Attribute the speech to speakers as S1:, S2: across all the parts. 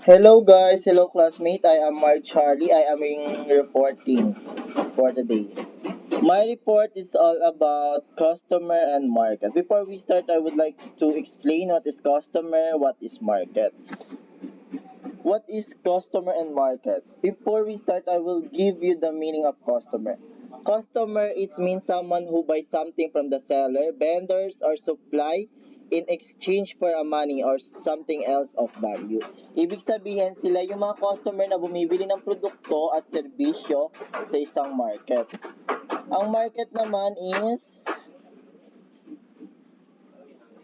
S1: Hello guys, hello classmate. I am Mark Charlie. I am reporting for today. My report is all about customer and market. Before we start, I would like to explain what is customer, what is market. What is customer and market? Before we start, I will give you the meaning of customer. Customer, it means someone who buys something from the seller, vendors, or supply in exchange for a money or something else of value. Ibig sabihin, sila yung mga customer na bumibili ng produkto at serbisyo sa isang market. Ang market naman is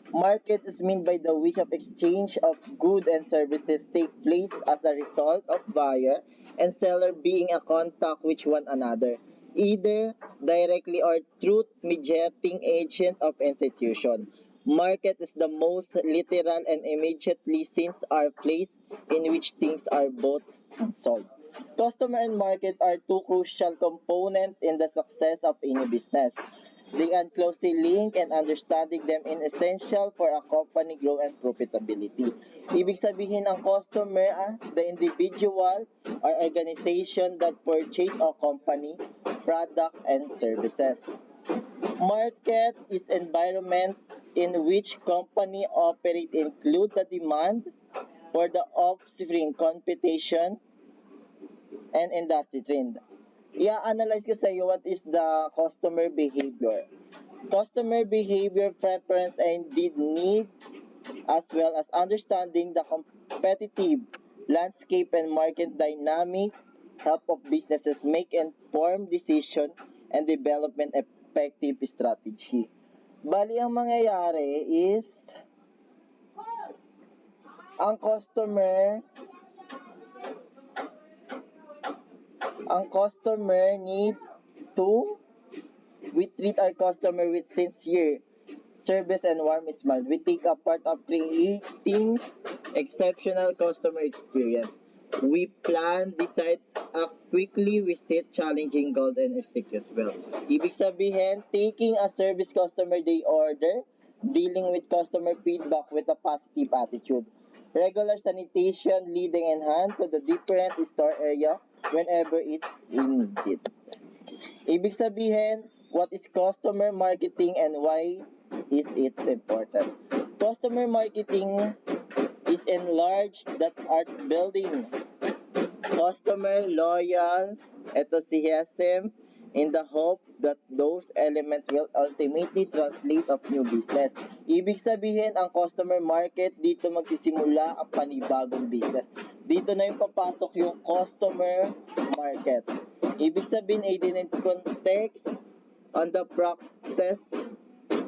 S1: market is meant by the which of exchange of goods and services take place as a result of buyer and seller being a contact with one another, either directly or through mediating agent of institution. Market is the most literal and immediately since our place in which things are bought and sold. Customer and market are two crucial components in the success of any business. They are closely linked and understanding them is essential for a company growth and profitability. Ibig sabihin ang customer, the individual or organization that purchase a company, product, and services. Market is environment in which company operate include the demand for the offspring competition and industry trend. I-analyze ko sa iyo what is the customer behavior. Customer behavior, preference, and needs as well as understanding the competitive landscape and market dynamic help of businesses make informed decision and development effective strategy. Bali, ang mangyayari is ang customer need to we treat our customer with sincere service and warm smile. We take a part of creating exceptional customer experience. We plan, decide, act quickly, we set challenging goals and execute well. Ibig sabihin, taking a service customer day order, dealing with customer feedback with a positive attitude. Regular sanitation leading in hand to the different store area whenever it's needed. Ibig sabihin, what is customer marketing and why is it important? Customer marketing is enlarged that art building. Customer loyal enthusiasm in the hope that those elements will ultimately translate of new business. Ibig sabihin, ang customer market, dito magsisimula ang panibagong business. Dito na yung papasok yung customer market. Ibig sabihin, identity context on the practice,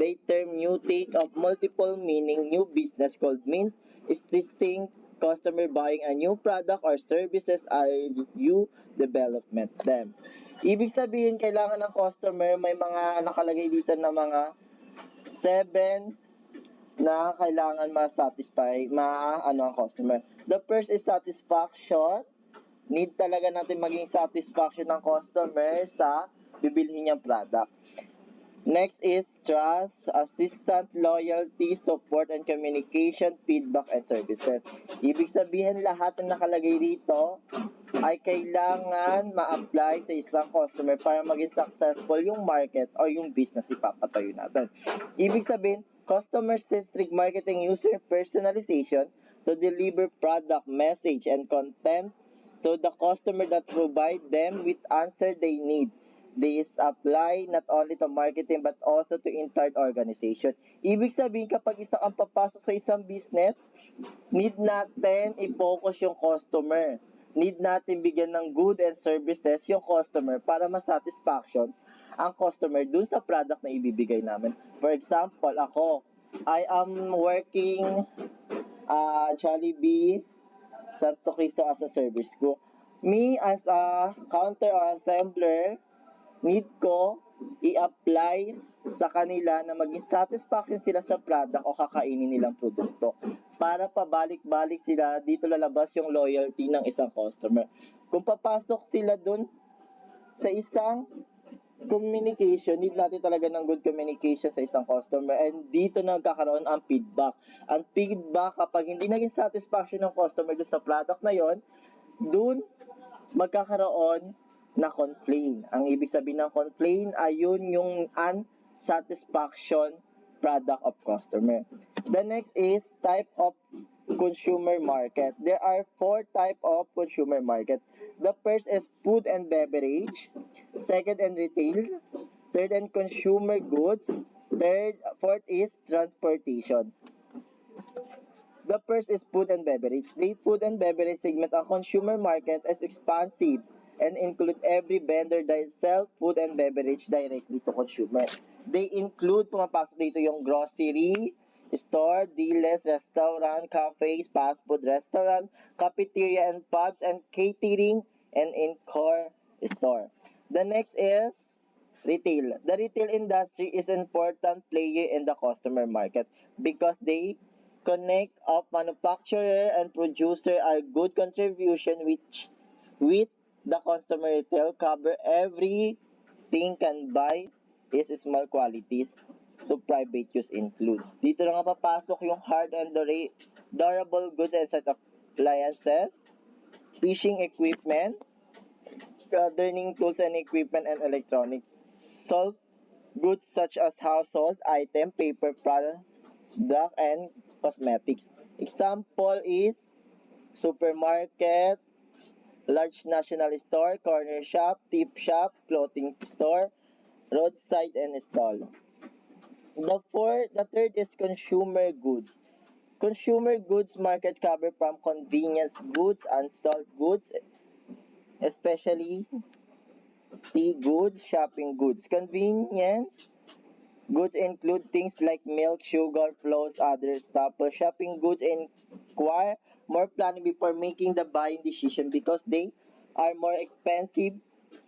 S1: they term new take of multiple meaning, new business called means existing customer buying a new product or services are you development them. Ibig sabihin, kailangan ng customer, may mga nakalagay dito na mga 7 na kailangan ma-satisfy, ang customer. The first is satisfaction. Need talaga natin maging satisfaction ng customer sa bibilhin niyang product. Next is trust, assistant, loyalty, support, and communication, feedback, and services. Ibig sabihin, lahat ng nakalagay dito ay kailangan ma-apply sa isang customer para maging successful yung market o yung business ipapatayo natin. Ibig sabihin, customer-centric marketing user personalization to deliver product, message, and content to the customer that provide them with answer they need. This apply not only to marketing but also to entire organization. Ibig sabihin, kapag isa kang papasok sa isang business, need natin i-focus yung customer. Need natin bigyan ng good and services yung customer para masatisfaction ang customer dun sa product na ibibigay namin. For example, ako, I am working Jollibee Santo Cristo as a service ko. Me as a counter or assembler, need ko i-apply sa kanila na maging satisfaction sila sa product o kakainin nilang produkto. Para pabalik-balik sila, dito lalabas yung loyalty ng isang customer. Kung papasok sila dun sa isang communication, need natin talaga ng good communication sa isang customer, and dito nagkakaroon ang feedback. Ang feedback, kapag hindi naging satisfaction ng customer doon sa product na yon, doon magkakaroon na complaint. Ang ibig sabihin ng complaint ay yun yung unsatisfaction product of customer. The next is type of consumer market. There are 4 type of consumer market. The first is food and beverage, second and retail, third and consumer goods, fourth is transportation. The first is food and beverage. The food and beverage segment ang consumer market is expansive and include every vendor that sell food and beverage directly to consumer. They include, pumapasok dito yung grocery, store, dealers, restaurant, cafes, fast food restaurant, cafeteria and pubs, and catering, and in-core store. The next is retail. The retail industry is an important player in the customer market because they connect of manufacturer and producer are good contribution which with the customer retail cover everything can buy is small qualities to private use include. Dito na nga papasok yung hard and durable goods and set appliances, fishing equipment, gardening tools and equipment and electronic. Soft goods such as household item, paper product, and cosmetics. Example is supermarket, large national store, corner shop, tip shop, clothing store, roadside and stall. The third is consumer goods. Consumer goods market cover from convenience goods and soft goods, especially tea goods, shopping goods. Convenience goods include things like milk, sugar, flours, other staple. Shopping goods require more planning before making the buying decision because they are more expensive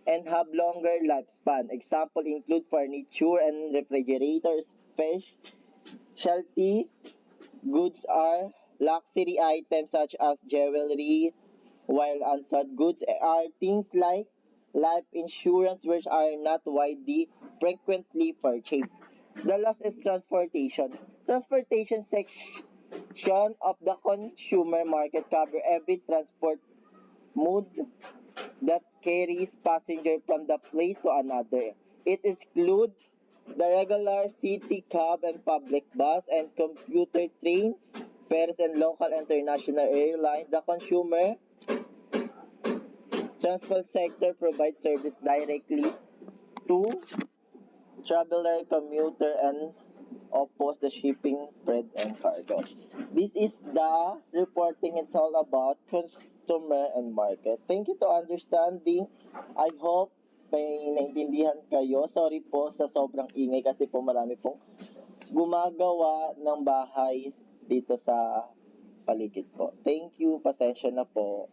S1: and have longer lifespan. Example include furniture and refrigerators. Specialty goods are luxury items such as jewelry, while unsold goods are things like life insurance which are not widely frequently purchased. The last is transportation. Transportation section of the consumer market cover every transport mode that carries passenger from the place to another. It includes the regular city cab and public bus and commuter train, ferries and local international airlines. The consumer transport sector provides service directly to traveler, commuter, and oppose the shipping, freight, and cargo. This is the reporting. It's all about customer and market. Thank you to understanding. I hope may naintindihan kayo. Sorry po sa sobrang ingay kasi po marami pong gumagawa ng bahay dito sa paligid po. Thank you. Pasensya na po.